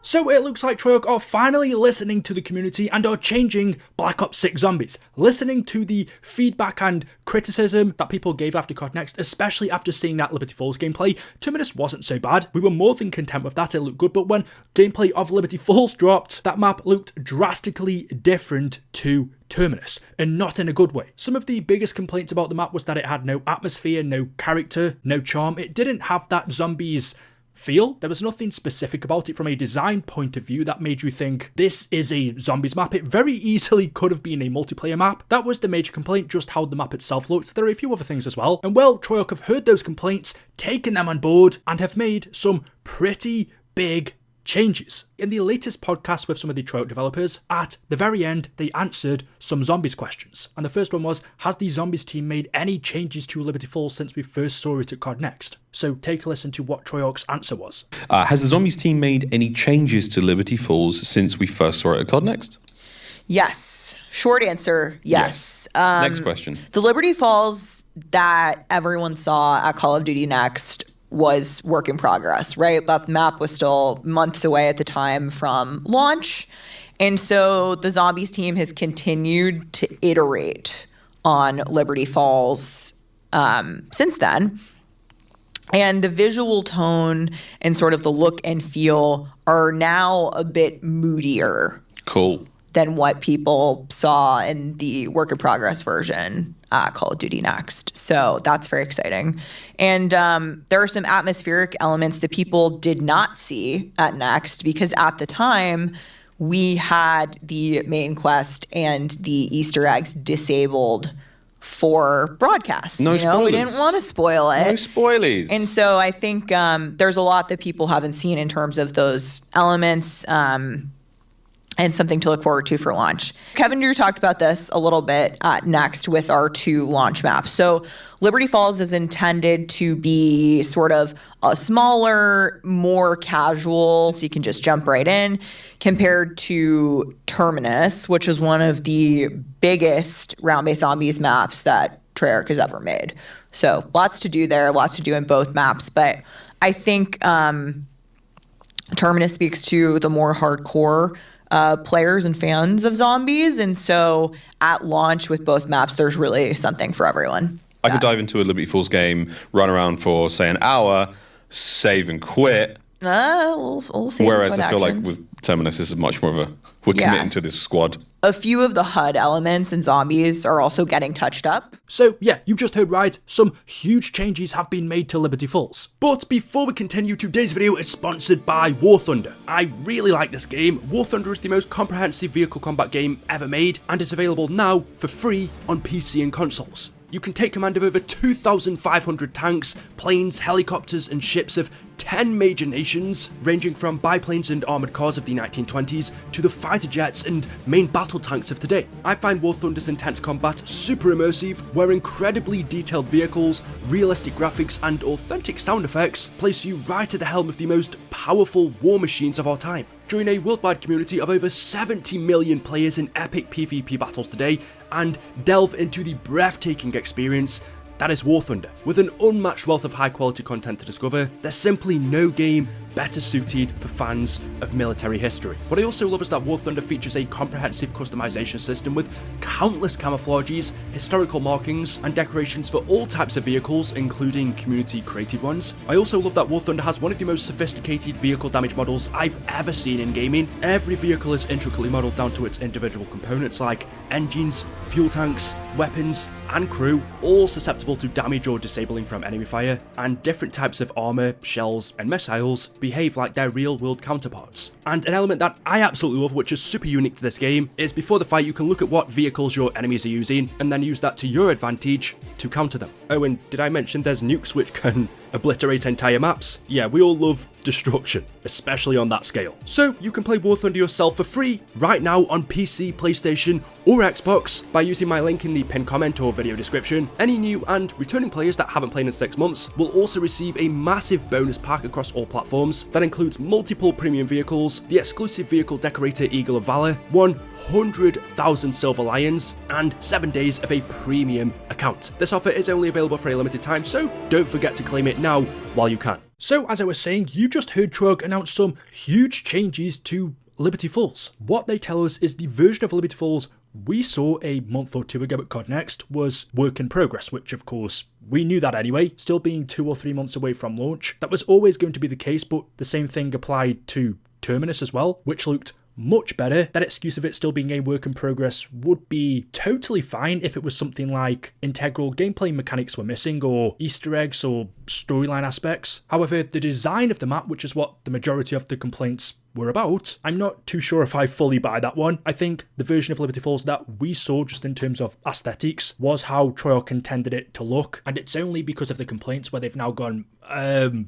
So it looks like Treyarch are finally listening to the community and are changing Black Ops 6 Zombies, listening to the feedback and criticism that people gave after COD Next, especially after seeing that Liberty Falls gameplay. Terminus wasn't so bad, we were more than content with that, it looked good, but when gameplay of Liberty Falls dropped, that map looked drastically different to Terminus, and not in a good way. Some of the biggest complaints about the map was that it had no atmosphere, no character, no charm. It didn't have that zombies feel. There was nothing specific about it from a design point of view that made you think this is a zombies map. It very easily could have been a multiplayer map. That was the major complaint, just how the map itself looked. There are a few other things as well. And well, Treyarch have heard those complaints, taken them on board, and have made some pretty big changes. In the latest podcast with some of the Treyarch developers, at the very end, they answered some zombies questions. And the first one was, has the zombies team made any changes to Liberty Falls since we first saw it at COD Next? So take a listen to what Treyarch's answer was. Has the zombies team made any changes to Liberty Falls since we first saw it at COD Next? Yes. Short answer, yes. Next question. The Liberty Falls that everyone saw at Call of Duty Next was work in progress, right? That map was still months away at the time from launch. And so the Zombies team has continued to iterate on Liberty Falls since then. And the visual tone and sort of the look and feel are now a bit moodier. Cool. Than what people saw in the work in progress version Call of Duty Next. So that's very exciting. And there are some atmospheric elements that people did not see at Next because at the time we had the main quest and the Easter eggs disabled for broadcast. No spoilers. We didn't want to spoil it. No spoilies. And so I think there's a lot that people haven't seen in terms of those elements. And something to look forward to for launch. Kevin Drew talked about this a little bit next with our 2 launch maps. So Liberty Falls is intended to be sort of a smaller, more casual, so you can just jump right in, compared to Terminus, which is one of the biggest round-based zombies maps that Treyarch has ever made. So lots to do there, lots to do in both maps. But I think Terminus speaks to the more hardcore players and fans of zombies, and so at launch with both maps there's really something for everyone. I could dive into a Liberty Falls game, run around for say an hour, save and quit. We'll see. Whereas I feel like with Terminus this is much more of a we're committing to this squad. A few of the HUD elements in zombies are also getting touched up. So yeah, you just heard right, some huge changes have been made to Liberty Falls. But before we continue, today's video is sponsored by War Thunder. I really like this game. War Thunder is the most comprehensive vehicle combat game ever made, and is available now for free on PC and consoles. You can take command of over 2,500 tanks, planes, helicopters and ships of 10 major nations, ranging from biplanes and armoured cars of the 1920s to the fighter jets and main battle tanks of today. I find War Thunder's intense combat super immersive, where incredibly detailed vehicles, realistic graphics and authentic sound effects place you right at the helm of the most powerful war machines of our time. Join a worldwide community of over 70 million players in epic PvP battles today, and delve into the breathtaking experience that is War Thunder. With an unmatched wealth of high quality content to discover, there's simply no game better suited for fans of military history. What I also love is that War Thunder features a comprehensive customization system with countless camouflages, historical markings, and decorations for all types of vehicles, including community created ones. I also love that War Thunder has one of the most sophisticated vehicle damage models I've ever seen in gaming. Every vehicle is intricately modeled down to its individual components like engines, fuel tanks, weapons, and crew, all susceptible to damage or disabling from enemy fire, and different types of armor, shells, and missiles behave like their real-world counterparts. And an element that I absolutely love, which is super unique to this game, is before the fight you can look at what vehicles your enemies are using, and then use that to your advantage to counter them. Oh, and did I mention there's nukes which can obliterate entire maps? Yeah, we all love destruction, especially on that scale. So you can play War Thunder yourself for free right now on PC, PlayStation, or Xbox by using my link in the pinned comment or video description. Any new and returning players that haven't played in 6 months will also receive a massive bonus pack across all platforms that includes multiple premium vehicles, the exclusive vehicle decorator Eagle of Valor, one 100,000 silver lions and 7 days of a premium account. This offer is only available for a limited time, so don't forget to claim it now while you can. So as I was saying, you just heard Treyarch announce some huge changes to Liberty Falls. What they tell us is the version of Liberty Falls we saw a month or two ago at COD Next was work in progress, which of course we knew that anyway, still being 2 or 3 months away from launch. That was always going to be the case, but the same thing applied to Terminus as well, which looked much better. That excuse of it still being a work in progress would be totally fine if it was something like integral gameplay mechanics were missing, or Easter eggs, or storyline aspects. However, the design of the map, which is what the majority of the complaints were about, I'm not too sure if I fully buy that one. I think the version of Liberty Falls that we saw just in terms of aesthetics was how Treyarch intended it to look, and it's only because of the complaints where they've now gone,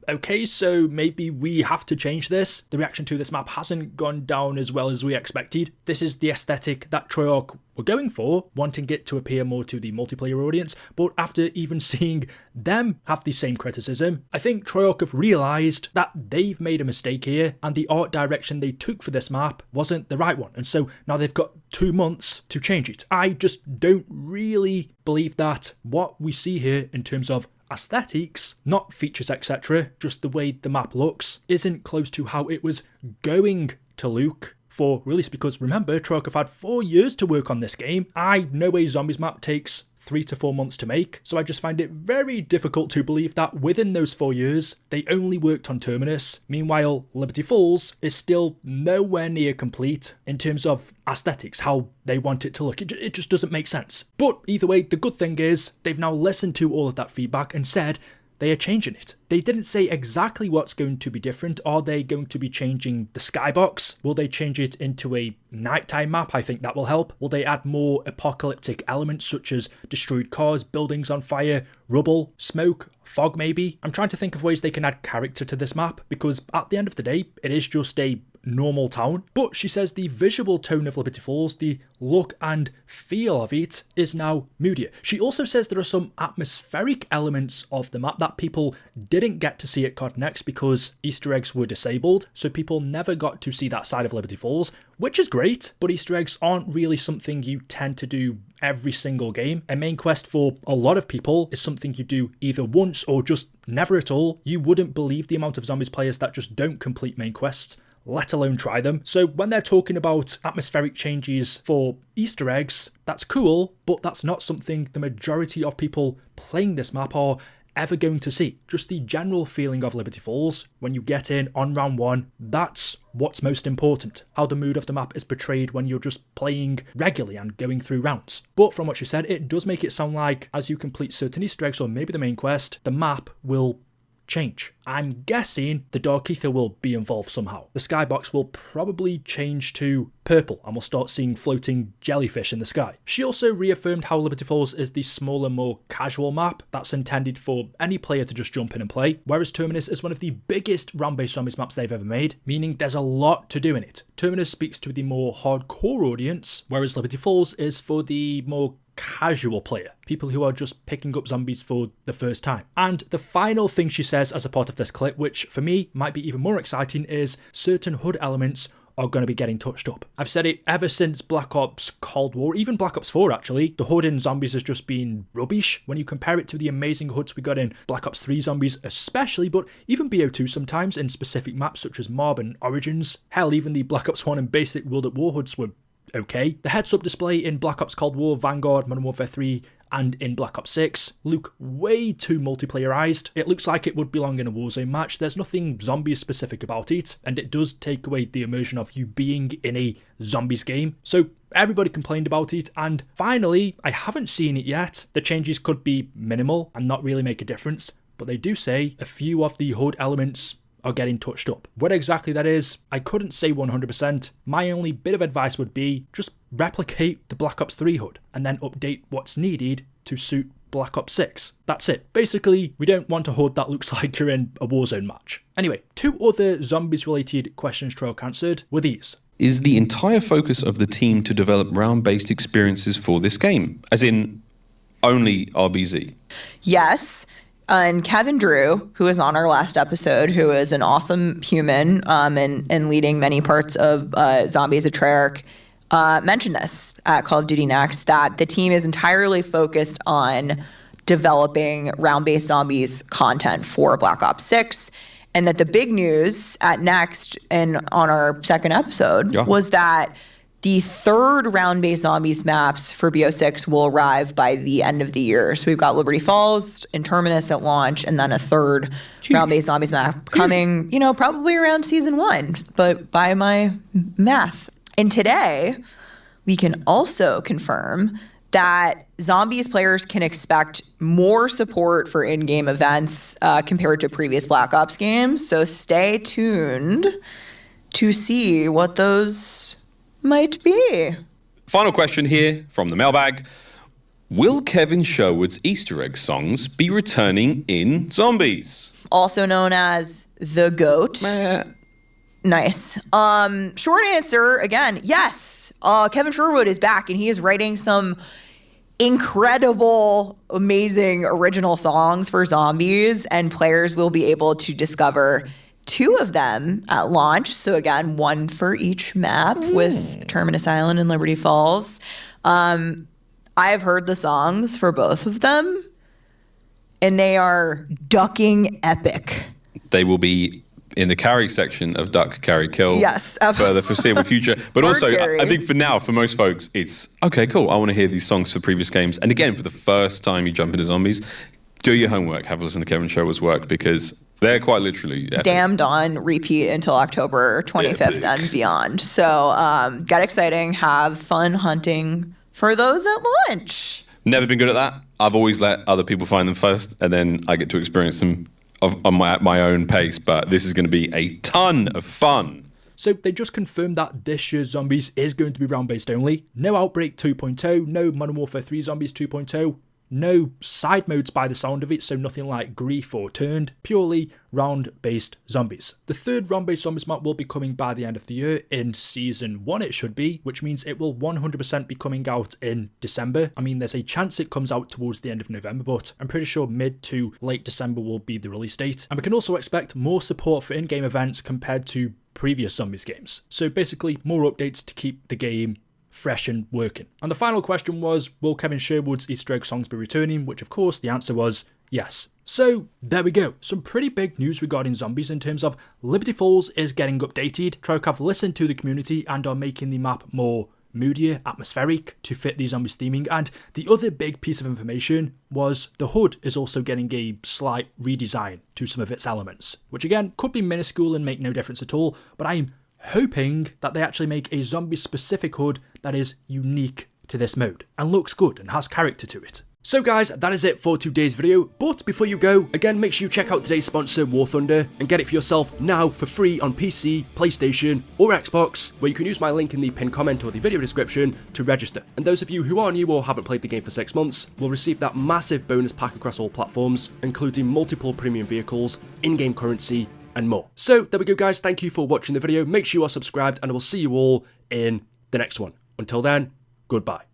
okay, so maybe we have to change this. The reaction to this map hasn't gone down as well as we expected. This is the aesthetic that Treyarch were going for, wanting it to appear more to the multiplayer audience, but after even seeing them have the same criticism, I think Treyarch have realised that they've made a mistake here, and the art direction they took for this map wasn't the right one, and so now they've got 2 months to change it. I just don't really believe that what we see here in terms of aesthetics, not features etc, just the way the map looks, isn't close to how it was going to look for release, because remember, Treyarch have had 4 years to work on this game. I know a zombies map takes 3 to 4 months to make, so I just find it very difficult to believe that within those 4 years, they only worked on Terminus. Meanwhile, Liberty Falls is still nowhere near complete in terms of aesthetics, how they want it to look. It just doesn't make sense. But either way, the good thing is they've now listened to all of that feedback and said they are changing it. They didn't say exactly what's going to be different. Are they going to be changing the skybox? Will they change it into a nighttime map? I think that will help. Will they add more apocalyptic elements such as destroyed cars, buildings on fire, rubble, smoke, fog maybe? I'm trying to think of ways they can add character to this map, because at the end of the day, it is just a normal town. But she says the visual tone of Liberty Falls, the look and feel of it, is now moodier. She also says there are some atmospheric elements of the map that people didn't get to see at COD Next because Easter eggs were disabled, so people never got to see that side of Liberty Falls, which is great, but Easter eggs aren't really something you tend to do every single game. A main quest for a lot of people is something you do either once or just never at all. You wouldn't believe the amount of zombies players that just don't complete main quests, let alone try them. So when they're talking about atmospheric changes for Easter eggs, that's cool, but that's not something the majority of people playing this map are ever going to see. Just the general feeling of Liberty Falls when you get in on round 1, that's what's most important. How the mood of the map is portrayed when you're just playing regularly and going through rounds. But from what she said, it does make it sound like as you complete certain Easter eggs or maybe the main quest, the map will change. I'm guessing the Dark Ether will be involved somehow. The skybox will probably change to purple and we'll start seeing floating jellyfish in the sky. She also reaffirmed how Liberty Falls is the smaller, more casual map that's intended for any player to just jump in and play, whereas Terminus is one of the biggest round-based zombies maps they've ever made, meaning there's a lot to do in it. Terminus speaks to the more hardcore audience, whereas Liberty Falls is for the more casual player, people who are just picking up zombies for the first time. And the final thing she says as a part of this clip, which for me might be even more exciting, is certain HUD elements are going to be getting touched up. I've said it ever since Black Ops Cold War, even Black Ops 4 actually, the HUD in zombies has just been rubbish when you compare it to the amazing HUDs we got in Black Ops 3 zombies especially, but even BO2 sometimes in specific maps such as Mob and Origins. Hell, even the Black Ops 1 and basic World at War HUDs were okay. The heads-up display in Black Ops Cold War, Vanguard, Modern Warfare 3, and in Black Ops 6 look way too multiplayerized. It looks like it would belong in a Warzone match. There's nothing zombies specific about it, and it does take away the immersion of you being in a zombies game. So everybody complained about it, and finally, I haven't seen it yet. The changes could be minimal and not really make a difference, but they do say a few of the HUD elements are getting touched up. What exactly that is, I couldn't say 100%. My only bit of advice would be just replicate the Black Ops 3 HUD and then update what's needed to suit Black Ops 6. That's it. Basically, we don't want a HUD that looks like you're in a Warzone match. Anyway, 2 other zombies related questions Treyarch answered were these. Is the entire focus of the team to develop round-based experiences for this game? As in, only RBZ? Yes. And Kevin Drew, who was on our last episode, who is an awesome human and leading many parts of Zombies at Treyarch, mentioned this at Call of Duty Next, that the team is entirely focused on developing round-based zombies content for Black Ops 6, and that the big news at Next and on our second episode was that the third round-based zombies maps for BO6 will arrive by the end of the year. So we've got Liberty Falls and Terminus at launch, and then a third round-based zombies map coming, probably around season 1, but by my math. And today, we can also confirm that Zombies players can expect more support for in-game events compared to previous Black Ops games. So stay tuned to see what those might be. Final question here from the mailbag. Will Kevin Sherwood's Easter egg songs be returning in Zombies? Also known as the GOAT. Nice. Short answer, again, yes. Kevin Sherwood is back, and he is writing some incredible, amazing original songs for Zombies, and players will be able to discover 2 of them at launch. So again, 1 for each map with Terminus Island and Liberty Falls. I have heard the songs for both of them, and they are ducking epic. They will be in the carry section of Duck, Carry, Kill for the foreseeable future. But also, I think for now, for most folks, it's, okay, cool, I want to hear these songs for previous games. And again, for the first time you jump into Zombies, do your homework, have a listen to Kevin Sherwood's work, because they're quite literally epic. Damned on repeat until October 25th and beyond. So get exciting, have fun hunting for those at launch. Never been good at that. I've always let other people find them first, and then I get to experience them on my own pace, but this is going to be a ton of fun. So they just confirmed that this year's Zombies is going to be round-based only. No Outbreak 2.0, no Modern Warfare 3 Zombies 2.0, no side modes by the sound of it, so nothing like Grief or Turned, purely round-based zombies. The third round-based zombies map will be coming by the end of the year, in season 1 it should be, which means it will 100% be coming out in December. I mean, there's a chance it comes out towards the end of November, but I'm pretty sure mid to late December will be the release date. And we can also expect more support for in-game events compared to previous Zombies games. So basically, more updates to keep the game fresh and working. And the final question was, will Kevin Sherwood's Easter egg songs be returning? Which of course the answer was yes. So there we go. Some pretty big news regarding Zombies in terms of Liberty Falls is getting updated. Treyarch have listened to the community and are making the map more moodier, atmospheric to fit the Zombies theming. And the other big piece of information was the HUD is also getting a slight redesign to some of its elements, which again could be minuscule and make no difference at all, but I'm hoping that they actually make a zombie specific HUD that is unique to this mode and looks good and has character to it. So guys, that is it for today's video, but before you go, again make sure you check out today's sponsor War Thunder and get it for yourself now for free on PC, PlayStation or Xbox, where you can use my link in the pinned comment or the video description to register. And those of you who are new or haven't played the game for 6 months will receive that massive bonus pack across all platforms, including multiple premium vehicles, in-game currency and more. So there we go guys, thank you for watching the video, make sure you are subscribed and I will see you all in the next one. Until then, goodbye.